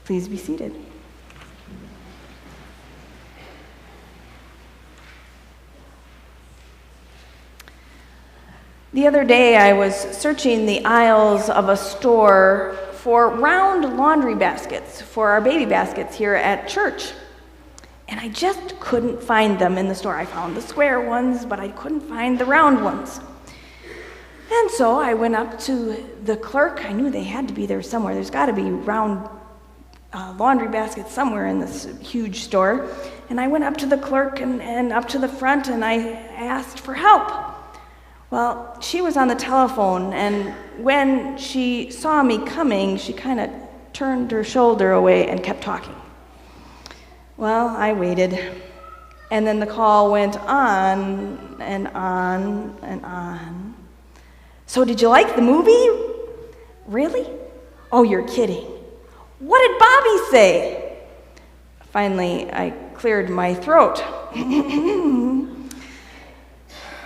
Please be seated. The other day, I was searching the aisles of a store for round laundry baskets for our baby baskets here at church. And I just couldn't find them in the store. I found the square ones, but I couldn't find the round ones. And so I went up to the clerk. I knew they had to be there somewhere. There's got to be round laundry baskets somewhere in this huge store. And I went up to the clerk and up to the front, and I asked for help. Well, she was on the telephone, and when she saw me coming, she kind of turned her shoulder away and kept talking. Well, I waited, and then the call went on and on and on. So did you like the movie? Really? Oh, you're kidding. What did Bobby say? Finally, I cleared my throat.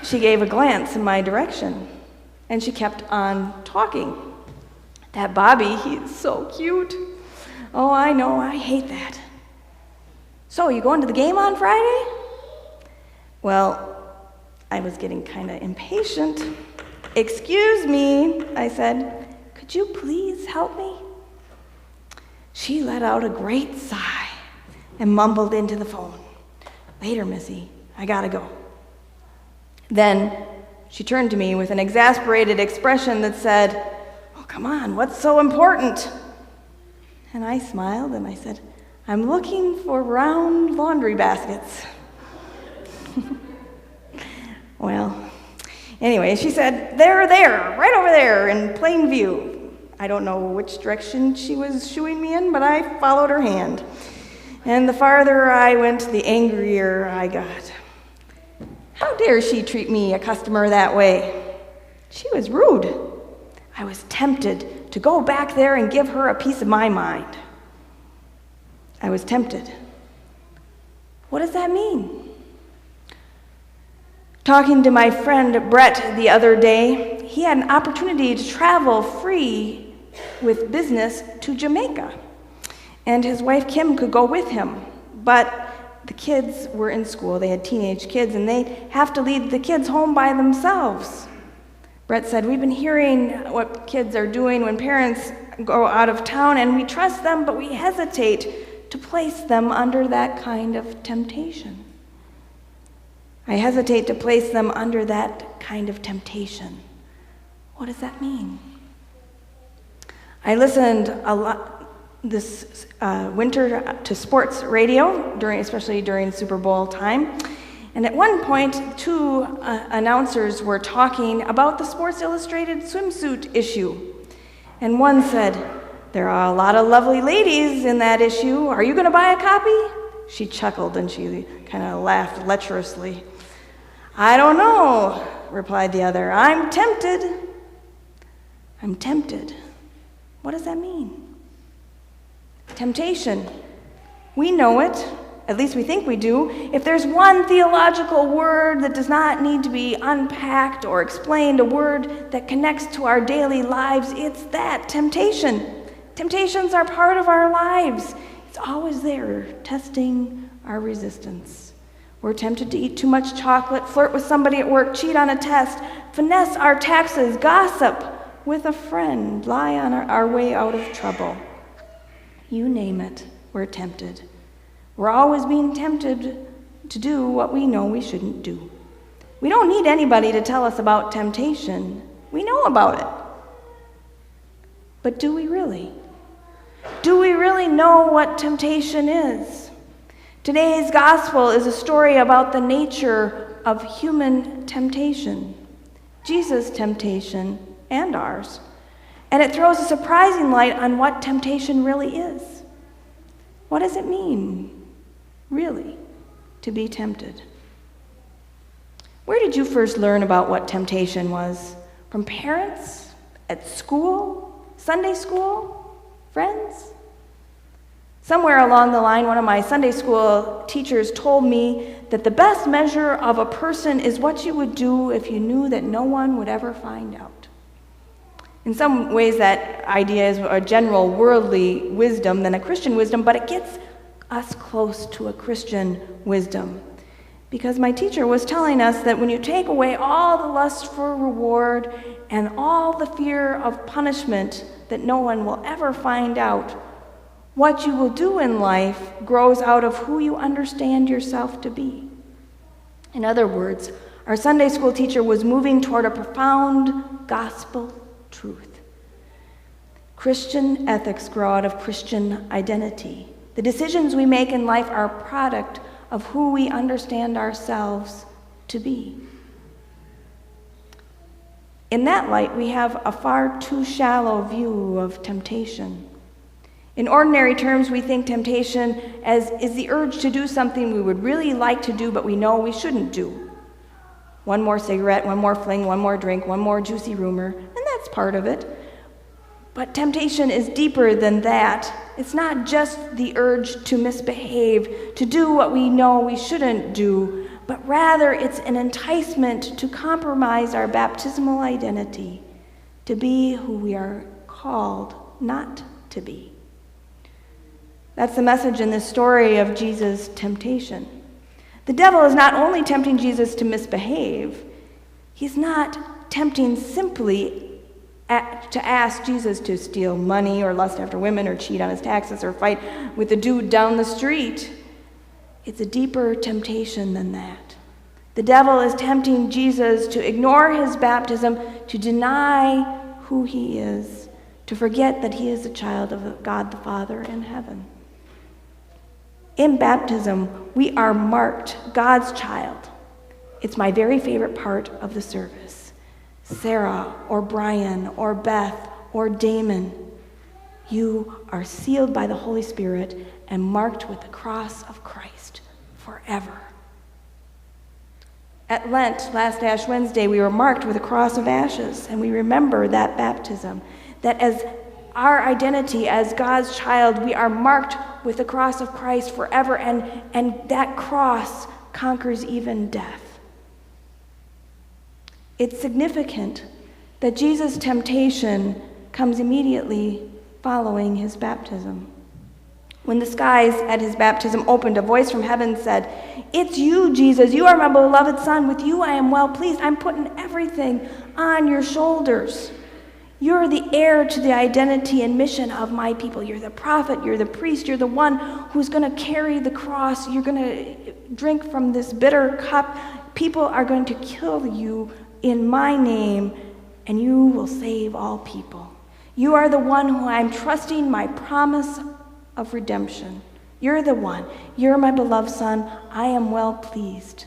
She gave a glance in my direction, and she kept on talking. That Bobby, he's so cute. Oh, I know, I hate that. So, you going to the game on Friday? Well, I was getting kind of impatient. Excuse me, I said. Could you please help me? She let out a great sigh and mumbled into the phone. Later, Missy, I gotta go. Then she turned to me with an exasperated expression that said, "Oh, come on, what's so important?" And I smiled and I said, "I'm looking for round laundry baskets." Well, anyway, she said, "They're there, right over there in plain view." I don't know which direction she was shooing me in, but I followed her hand. And the farther I went, the angrier I got. How dare she treat me, a customer, that way? She was rude. I was tempted to go back there and give her a piece of my mind. I was tempted. What does that mean? Talking to my friend Brett the other day, he had an opportunity to travel free with business to Jamaica. And his wife Kim could go with him, but the kids were in school. They had teenage kids, and they'd have to leave the kids home by themselves. Brett said, "We've been hearing what kids are doing when parents go out of town, and we trust them, but we hesitate to place them under that kind of temptation." I hesitate to place them under that kind of temptation. What does that mean? I listened a lot this winter to sports radio, especially during Super Bowl time. And at one point, two announcers were talking about the Sports Illustrated swimsuit issue. And one said, "There are a lot of lovely ladies in that issue. Are you going to buy a copy?" She chuckled and she kind of laughed lecherously. "I don't know," replied the other. I'm tempted." I'm tempted. What does that mean? Temptation. We know it, at least we think we do. If there's one theological word that does not need to be unpacked or explained, a word that connects to our daily lives, it's that, temptation. Temptations are part of our lives. It's always there, testing our resistance. We're tempted to eat too much chocolate, flirt with somebody at work, cheat on a test, finesse our taxes, gossip with a friend, lie on our way out of trouble. You name it, we're tempted. We're always being tempted to do what we know we shouldn't do. We don't need anybody to tell us about temptation. We know about it. But do we really? Do we really know what temptation is? Today's gospel is a story about the nature of human temptation, Jesus' temptation and ours. And it throws a surprising light on what temptation really is. What does it mean, really, to be tempted? Where did you first learn about what temptation was? From parents? At school? Sunday school? Friends? Somewhere along the line, one of my Sunday school teachers told me that the best measure of a person is what you would do if you knew that no one would ever find out. In some ways, that idea is a general worldly wisdom than a Christian wisdom, but it gets us close to a Christian wisdom. Because my teacher was telling us that when you take away all the lust for reward and all the fear of punishment that no one will ever find out, what you will do in life grows out of who you understand yourself to be. In other words, our Sunday school teacher was moving toward a profound gospel truth. Christian ethics grow out of Christian identity. The decisions we make in life are a product of who we understand ourselves to be. In that light, we have a far too shallow view of temptation. In ordinary terms, we think temptation is the urge to do something we would really like to do, but we know we shouldn't do. One more cigarette, one more fling, one more drink, one more juicy rumor, and that's part of it. But temptation is deeper than that. It's not just the urge to misbehave, to do what we know we shouldn't do, but rather it's an enticement to compromise our baptismal identity, to be who we are called not to be. That's the message in this story of Jesus' temptation. The devil is not only tempting Jesus to misbehave, he's not tempting simply to ask Jesus to steal money or lust after women or cheat on his taxes or fight with the dude down the street. It's a deeper temptation than that. The devil is tempting Jesus to ignore his baptism, to deny who he is, to forget that he is a child of God the Father in heaven. In baptism, we are marked God's child. It's my very favorite part of the service. Sarah or Brian or Beth or Damon, you are sealed by the Holy Spirit and marked with the cross of Christ forever. At Lent, last Ash Wednesday, we were marked with a cross of ashes, and we remember that baptism, that as our identity as God's child, we are marked with the cross of Christ forever, and that cross conquers even death. It's significant that Jesus' temptation comes immediately following his baptism. When the skies at his baptism opened, a voice from heaven said, "It's you, Jesus. You are my beloved Son. With you I am well pleased. I'm putting everything on your shoulders. You're the heir to the identity and mission of my people. You're the prophet. You're the priest. You're the one who's going to carry the cross. You're going to drink from this bitter cup. People are going to kill you in my name, and you will save all people. You are the one who I'm trusting my promise of redemption. You're the one. You're my beloved Son. I am well pleased."